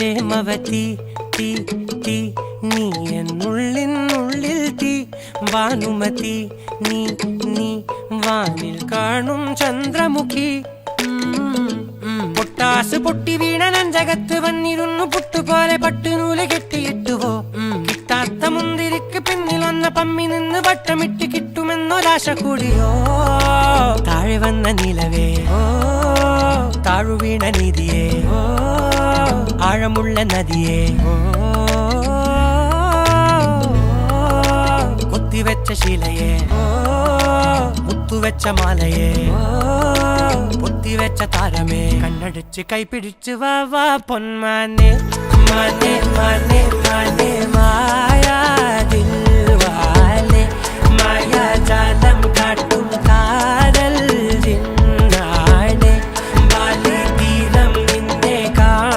പ്രേമവതി തീ തീ നീ എന്നുള്ളിൽ തീ ഭാനുമതി നീ നീ വാനിൽ കാണും ചന്ദ്രമുഖി പൊട്ടാസ് പൊട്ടി വീണ നെഞ്ചകത്ത് വന്നിരുന്നു പുട്ടുപോലെ പട്ടുനൂല് കെട്ടിയിട്ടുവോ കിട്ടാത്ത മുന്തിരിക്ക് പിന്നിൽ വന്ന പമ്മി നിന്ന് വട്ടമിട്ട് കിട്ടുമെന്നൊരാശ കൂടിയോ താഴെ വന്ന നിലവേ താഴു വീണ നിധിയേ ആഴമുള്ള നദിയേ കൊത്തിവെച്ച ശിലയേ മുത്തുവെച്ച മാലയേ പൊത്തിവെച്ച താരമേ കണ്ണടിച്ച് കൈപിടിച്ച് വാ വാ പൊന്മാനെ മാനെ മാനെ മാനെ മായാ ദിൽവാലെ മായാ ജാലം